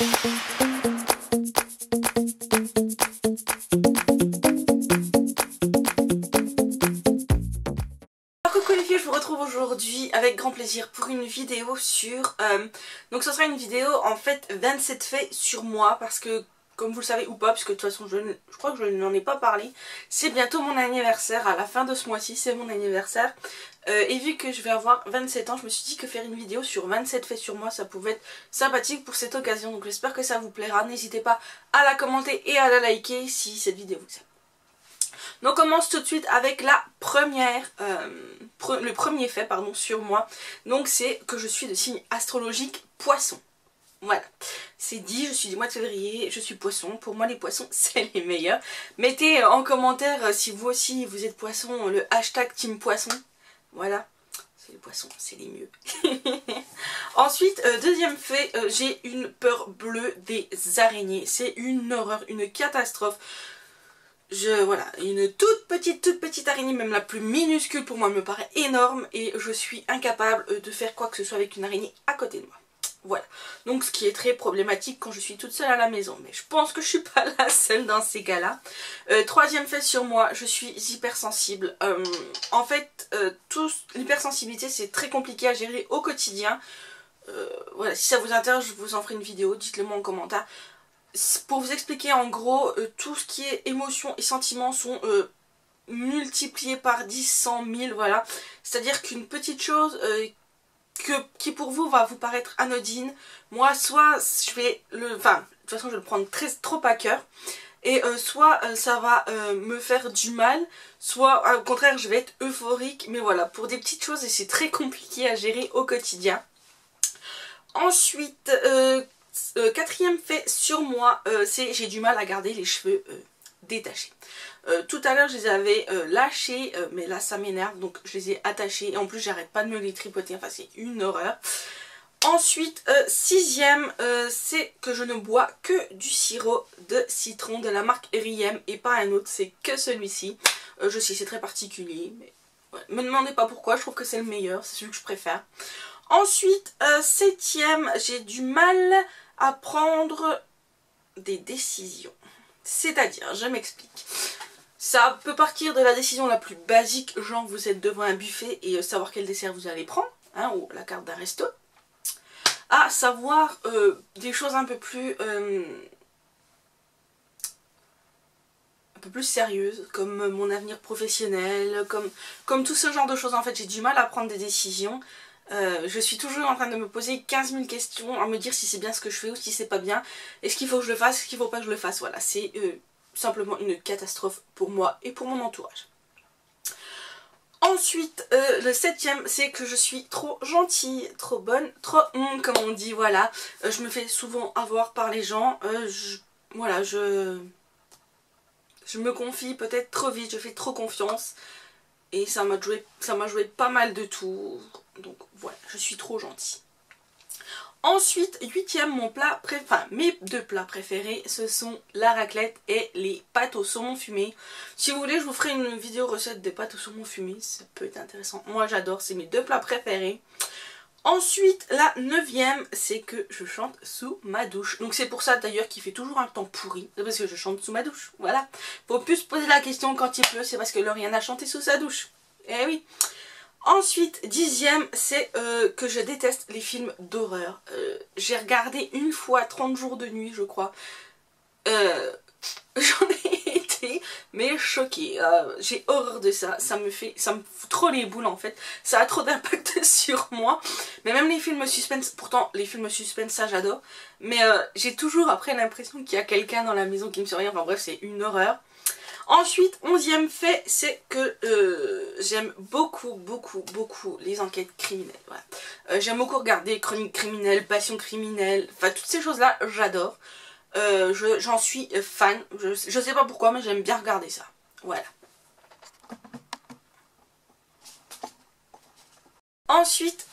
Coucou les filles, je vous retrouve aujourd'hui avec grand plaisir pour une vidéo sur... donc ce sera une vidéo en fait 27 faits sur moi parce que comme vous le savez ou pas, puisque de toute façon je crois que je n'en ai pas parlé, c'est bientôt mon anniversaire, à la fin de ce mois-ci c'est mon anniversaire. Et vu que je vais avoir 27 ans, je me suis dit que faire une vidéo sur 27 faits sur moi ça pouvait être sympathique pour cette occasion. Donc j'espère que ça vous plaira, n'hésitez pas à la commenter et à la liker si cette vidéo vous aime. Donc on commence tout de suite avec la première, le premier fait pardon, sur moi. Donc c'est que je suis de signe astrologique Poisson. Voilà, c'est dit, je suis du mois de février, je suis Poisson. Pour moi les poissons c'est les meilleurs. Mettez en commentaire si vous aussi vous êtes Poisson, le hashtag Team Poisson. Voilà, c'est les poissons, c'est les mieux. Ensuite, deuxième fait, j'ai une peur bleue des araignées. C'est une horreur, une catastrophe. Voilà, une toute petite araignée, même la plus minuscule pour moi me paraît énorme et je suis incapable de faire quoi que ce soit avec une araignée à côté de moi. Voilà, donc ce qui est très problématique quand je suis toute seule à la maison, mais je pense que je suis pas la seule dans ces cas-là. Troisième fait sur moi, je suis hypersensible. En fait, l'hypersensibilité c'est très compliqué à gérer au quotidien. Voilà, si ça vous intéresse, je vous en ferai une vidéo, dites-le moi en commentaire. Pour vous expliquer en gros, tout ce qui est émotions et sentiments sont multipliés par 10, 100, 1000, voilà. C'est-à-dire qu'une petite chose qui pour vous va vous paraître anodine, moi soit je vais de toute façon je vais le prendre trop à cœur, et soit ça va me faire du mal, soit au contraire je vais être euphorique, mais voilà, pour des petites choses et c'est très compliqué à gérer au quotidien. Ensuite, quatrième fait sur moi, c'est j'ai du mal à garder les cheveux détachés. Tout à l'heure je les avais lâchés, mais là ça m'énerve, donc je les ai attachés et en plus j'arrête pas de me les tripoter, enfin c'est une horreur. Ensuite, sixième, c'est que je ne bois que du sirop de citron de la marque Riem et pas un autre, c'est que celui-ci. Je sais, c'est très particulier, mais ouais, me demandez pas pourquoi, je trouve que c'est le meilleur, c'est celui que je préfère. Ensuite, septième, j'ai du mal à prendre des décisions. C'est-à-dire, je m'explique. Ça peut partir de la décision la plus basique, genre vous êtes devant un buffet et savoir quel dessert vous allez prendre, hein, ou la carte d'un resto, à savoir des choses un peu plus sérieuses, comme mon avenir professionnel, comme tout ce genre de choses. En fait, j'ai du mal à prendre des décisions. Je suis toujours en train de me poser 15 000 questions, à me dire si c'est bien ce que je fais ou si c'est pas bien, est-ce qu'il faut que je le fasse, est-ce qu'il faut pas que je le fasse. Voilà, c'est simplement une catastrophe pour moi et pour mon entourage. Ensuite, le septième, c'est que je suis trop gentille, trop bonne, trop comme on dit, voilà. Je me fais souvent avoir par les gens, voilà, je me confie peut-être trop vite, je fais trop confiance. Et ça m'a joué pas mal de tours. Donc voilà, je suis trop gentille. Ensuite, huitième, mes deux plats préférés, ce sont la raclette et les pâtes au saumon fumé. Si vous voulez, je vous ferai une vidéo recette des pâtes au saumon fumé, ça peut être intéressant. Moi j'adore, c'est mes deux plats préférés. Ensuite, la neuvième, c'est que je chante sous ma douche. Donc c'est pour ça d'ailleurs qu'il fait toujours un temps pourri. C'est parce que je chante sous ma douche, voilà. Faut plus se poser la question quand il pleut, c'est parce que Lauriane a chanté sous sa douche. Eh oui. Ensuite, dixième, c'est que je déteste les films d'horreur. J'ai regardé une fois 30 jours de nuit, je crois. J'en ai été mais choquée. J'ai horreur de ça. Ça me fout trop les boules en fait. Ça a trop d'impact sur moi. Mais même les films suspense, pourtant les films suspense ça j'adore. Mais j'ai toujours après l'impression qu'il y a quelqu'un dans la maison qui me surveille. Enfin bref, c'est une horreur. Ensuite, onzième fait, c'est que j'aime beaucoup les enquêtes criminelles. Voilà. J'aime beaucoup regarder Chroniques criminelles, Passion criminelle, enfin toutes ces choses-là, j'adore. J'en suis fan, je sais pas pourquoi, mais j'aime bien regarder ça. Voilà. Ensuite,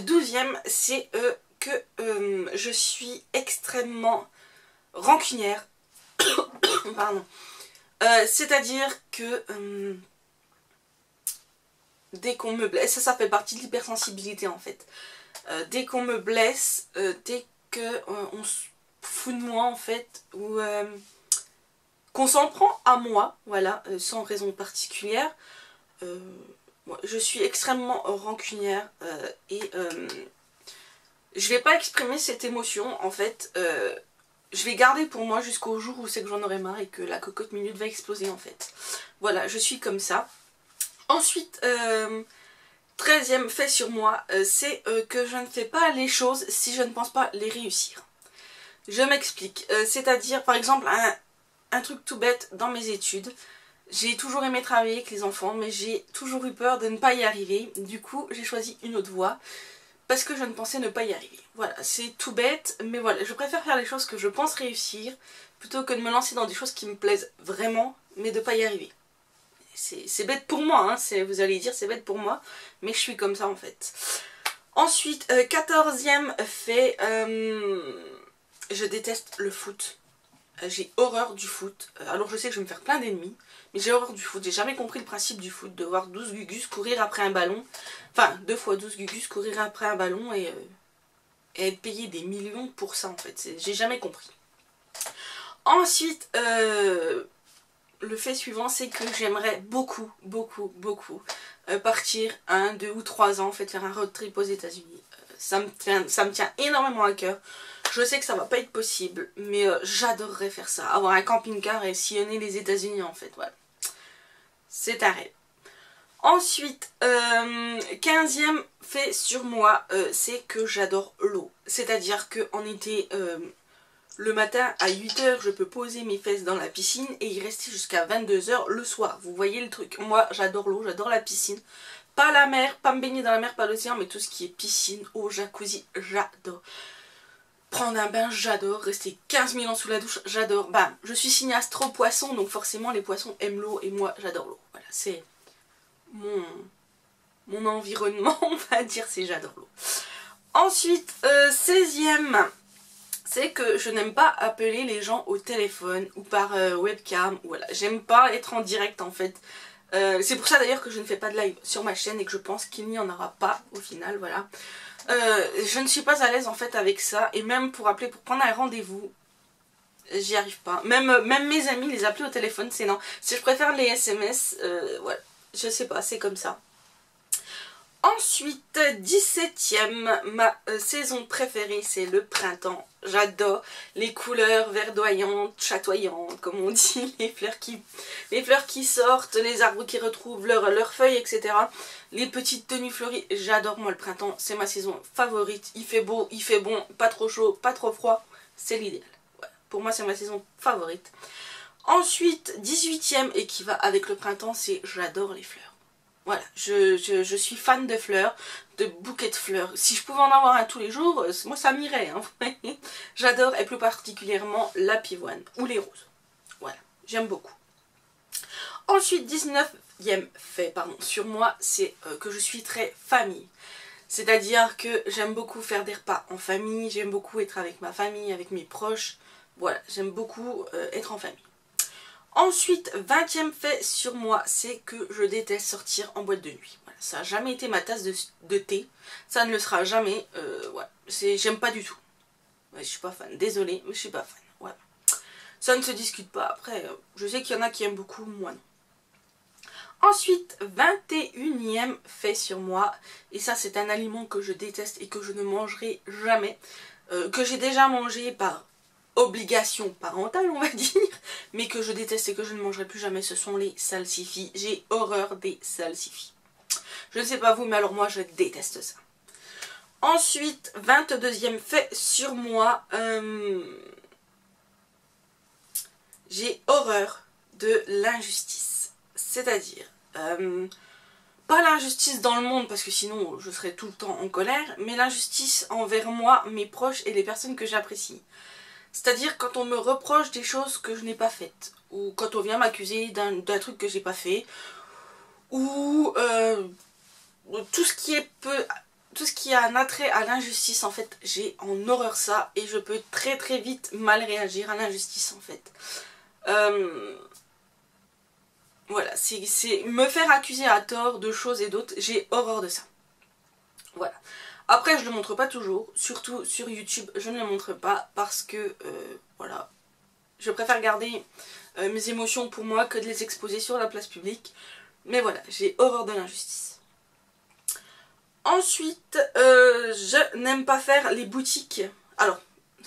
douzième, c'est que je suis extrêmement rancunière. Pardon. C'est-à-dire que dès qu'on me blesse, ça fait partie de l'hypersensibilité en fait. Dès qu'on me blesse, dès que on se fout de moi en fait, ou qu'on s'en prend à moi, voilà, sans raison particulière. Moi, je suis extrêmement rancunière et je vais pas exprimer cette émotion en fait. Je vais garder pour moi jusqu'au jour où c'est que j'en aurai marre et que la cocotte minute va exploser en fait. Voilà, je suis comme ça. Ensuite, 13e fait sur moi, c'est que je ne fais pas les choses si je ne pense pas les réussir. Je m'explique, c'est-à-dire par exemple un truc tout bête dans mes études. J'ai toujours aimé travailler avec les enfants, mais j'ai toujours eu peur de ne pas y arriver. Du coup, j'ai choisi une autre voie parce que je ne pensais ne pas y arriver. Voilà, c'est tout bête, mais voilà, je préfère faire les choses que je pense réussir plutôt que de me lancer dans des choses qui me plaisent vraiment, mais de ne pas y arriver. C'est bête pour moi, hein, vous allez dire c'est bête pour moi, mais je suis comme ça en fait. Ensuite, 14e fait, je déteste le foot. J'ai horreur du foot. Alors je sais que je vais me faire plein d'ennemis, mais j'ai horreur du foot. J'ai jamais compris le principe du foot, de voir 12 gugus courir après un ballon. Enfin, 2 fois 12 gugus courir après un ballon et être payé des millions pour ça en fait. J'ai jamais compris. Ensuite, le fait suivant, c'est que j'aimerais beaucoup partir 1, 2 ou 3 ans, en fait, faire un road trip aux États-Unis. Ça me tient énormément à cœur. Je sais que ça va pas être possible, mais j'adorerais faire ça. Avoir un camping-car et sillonner les États-Unis en fait, voilà. C'est un rêve. Ensuite, 15e fait sur moi, c'est que j'adore l'eau. C'est-à-dire qu'en été, le matin à 8 h, je peux poser mes fesses dans la piscine et y rester jusqu'à 22 h le soir. Vous voyez le truc. Moi, j'adore l'eau, j'adore la piscine. Pas la mer, pas me baigner dans la mer, pas l'océan, mais tout ce qui est piscine, eau, jacuzzi, j'adore. Prendre un bain, j'adore. Rester 15 000 ans sous la douche, j'adore. Bam, je suis signastre aux poissons, donc forcément les poissons aiment l'eau et moi j'adore l'eau. Voilà, c'est mon environnement, on va dire, c'est j'adore l'eau. Ensuite, 16e, c'est que je n'aime pas appeler les gens au téléphone ou par webcam. Voilà, j'aime pas être en direct en fait. C'est pour ça d'ailleurs que je ne fais pas de live sur ma chaîne et que je pense qu'il n'y en aura pas au final, voilà. Je ne suis pas à l'aise en fait avec ça, et même pour appeler, pour prendre un rendez-vous, j'y arrive pas. Même mes amis, les appeler au téléphone, c'est non. Si je préfère les SMS, voilà, je sais pas, c'est comme ça. Ensuite, 17e, ma saison préférée, c'est le printemps. J'adore les couleurs verdoyantes, chatoyantes, comme on dit, les fleurs qui sortent, les arbres qui retrouvent leurs feuilles, etc. Les petites tenues fleuries, j'adore moi le printemps, c'est ma saison favorite. Il fait beau, il fait bon, pas trop chaud, pas trop froid, c'est l'idéal. Voilà. Pour moi, c'est ma saison favorite. Ensuite, 18e, et qui va avec le printemps, c'est j'adore les fleurs. Voilà, je suis fan de fleurs, de bouquets de fleurs. Si je pouvais en avoir un tous les jours, moi ça m'irait. Hein. J'adore, et plus particulièrement la pivoine ou les roses. Voilà, j'aime beaucoup. Ensuite, 19e fait sur moi, c'est que je suis très famille. C'est-à-dire que j'aime beaucoup faire des repas en famille, j'aime beaucoup être avec ma famille, avec mes proches. Voilà, j'aime beaucoup être en famille. Ensuite, 20e fait sur moi, c'est que je déteste sortir en boîte de nuit. Voilà, ça n'a jamais été ma tasse de thé. Ça ne le sera jamais. Ouais, j'aime pas du tout. Ouais, je suis pas fan. Désolée, mais je suis pas fan. Voilà. Ça ne se discute pas. Après, je sais qu'il y en a qui aiment beaucoup, moi non. Ensuite, 21e fait sur moi. Et ça, c'est un aliment que je déteste et que je ne mangerai jamais. Que j'ai déjà mangé par obligation parentale, on va dire, mais que je déteste et que je ne mangerai plus jamais, ce sont les salsifis. J'ai horreur des salsifis. Je ne sais pas vous, mais alors moi je déteste ça. Ensuite, 22e fait sur moi, j'ai horreur de l'injustice. C'est-à-dire, pas l'injustice dans le monde, parce que sinon je serais tout le temps en colère, mais l'injustice envers moi, mes proches et les personnes que j'apprécie. C'est-à-dire quand on me reproche des choses que je n'ai pas faites, ou quand on vient m'accuser d'un truc que j'ai pas fait, ou tout ce qui a un attrait à l'injustice en fait, j'ai en horreur ça, et je peux très très vite mal réagir à l'injustice en fait. Voilà, c'est me faire accuser à tort de choses et d'autres, j'ai horreur de ça. Voilà. Après je le montre pas toujours, surtout sur YouTube je ne le montre pas parce que voilà, je préfère garder mes émotions pour moi que de les exposer sur la place publique. Mais voilà, j'ai horreur de l'injustice. Ensuite, je n'aime pas faire les boutiques. Alors,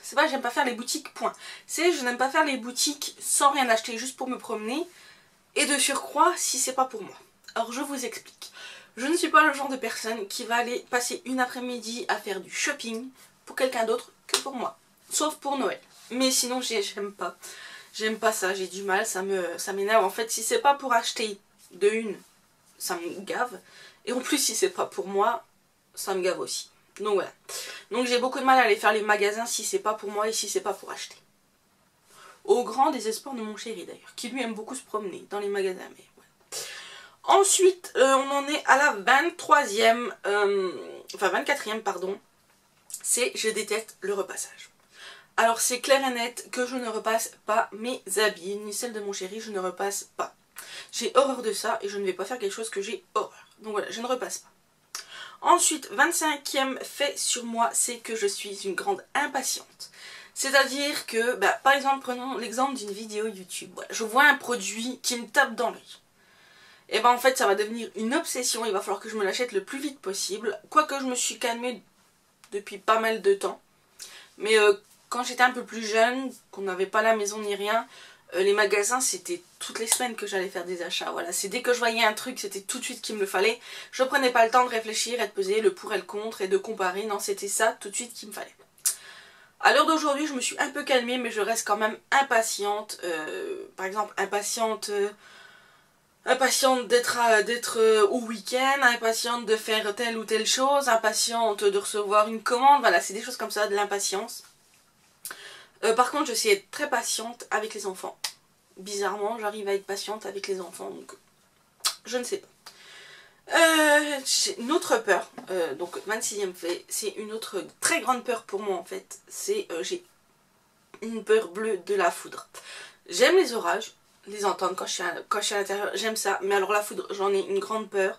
c'est pas j'aime pas faire les boutiques, point. C'est je n'aime pas faire les boutiques sans rien acheter, juste pour me promener. Et de surcroît, si c'est pas pour moi. Alors, je vous explique. Je ne suis pas le genre de personne qui va aller passer une après-midi à faire du shopping pour quelqu'un d'autre que pour moi. Sauf pour Noël. Mais sinon, j'aime pas. J'aime pas ça, j'ai du mal, ça m'énerve. En fait, si c'est pas pour acheter de une, ça me gave. Et en plus, si c'est pas pour moi, ça me gave aussi. Donc voilà. Donc j'ai beaucoup de mal à aller faire les magasins si c'est pas pour moi et si c'est pas pour acheter. Au grand désespoir de mon chéri d'ailleurs, qui lui aime beaucoup se promener dans les magasins. Mais voilà. Ensuite, on en est à la 23e, enfin 24e pardon. C'est je déteste le repassage. Alors c'est clair et net que je ne repasse pas mes habits, ni celles de mon chéri, je ne repasse pas. J'ai horreur de ça et je ne vais pas faire quelque chose que j'ai horreur. Donc voilà, je ne repasse pas. Ensuite, 25e fait sur moi, c'est que je suis une grande impatiente. C'est-à-dire que, par exemple, prenons l'exemple d'une vidéo YouTube. Voilà, je vois un produit qui me tape dans l'œil. Et en fait, ça va devenir une obsession, il va falloir que je me l'achète le plus vite possible. Quoique je me suis calmée depuis pas mal de temps. Mais quand j'étais un peu plus jeune, qu'on n'avait pas la maison ni rien, les magasins c'était toutes les semaines que j'allais faire des achats. Voilà, c'est dès que je voyais un truc, c'était tout de suite qu'il me le fallait. Je prenais pas le temps de réfléchir et de peser le pour et le contre et de comparer. Non, c'était ça tout de suite qu'il me fallait. À l'heure d'aujourd'hui, je me suis un peu calmée, mais je reste quand même impatiente. Par exemple, impatiente d'être au week-end, impatiente de faire telle ou telle chose, impatiente de recevoir une commande. Voilà, c'est des choses comme ça, de l'impatience. Par contre, je sais être très patiente avec les enfants. Bizarrement, j'arrive à être patiente avec les enfants, donc je ne sais pas. J'ai une autre peur, donc 26e fait, c'est une autre très grande peur pour moi en fait. C'est j'ai une peur bleue de la foudre. J'aime les orages, les entendre quand je suis à l'intérieur, j'aime ça. Mais alors la foudre, j'en ai une grande peur.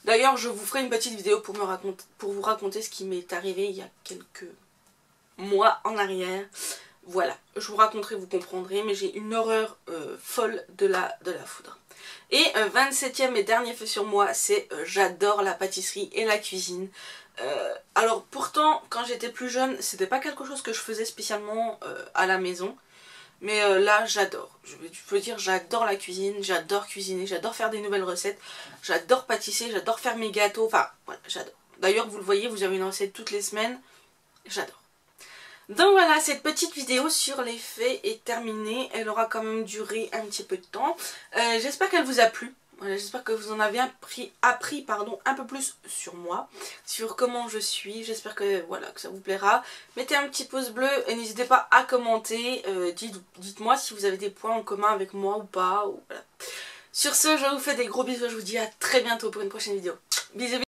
D'ailleurs, je vous ferai une petite vidéo pour vous raconter ce qui m'est arrivé il y a quelques mois en arrière. Voilà, je vous raconterai, vous comprendrez, mais j'ai une horreur folle de la foudre. Et 27e et dernier fait sur moi, c'est j'adore la pâtisserie et la cuisine. Alors pourtant, quand j'étais plus jeune, c'était pas quelque chose que je faisais spécialement à la maison. Mais là, j'adore. Je peux dire, j'adore la cuisine, j'adore cuisiner, j'adore faire des nouvelles recettes, j'adore pâtisser, j'adore faire mes gâteaux, enfin, voilà, j'adore. D'ailleurs, vous le voyez, vous avez une recette toutes les semaines, j'adore. Donc voilà, cette petite vidéo sur les faits est terminée. Elle aura quand même duré un petit peu de temps. J'espère qu'elle vous a plu. Voilà, j'espère que vous en avez appris un peu plus sur moi, sur comment je suis. J'espère que, voilà, que ça vous plaira. Mettez un petit pouce bleu et n'hésitez pas à commenter. Dites-moi si vous avez des points en commun avec moi ou pas. Voilà. Sur ce, je vous fais des gros bisous. Je vous dis à très bientôt pour une prochaine vidéo. Bisous.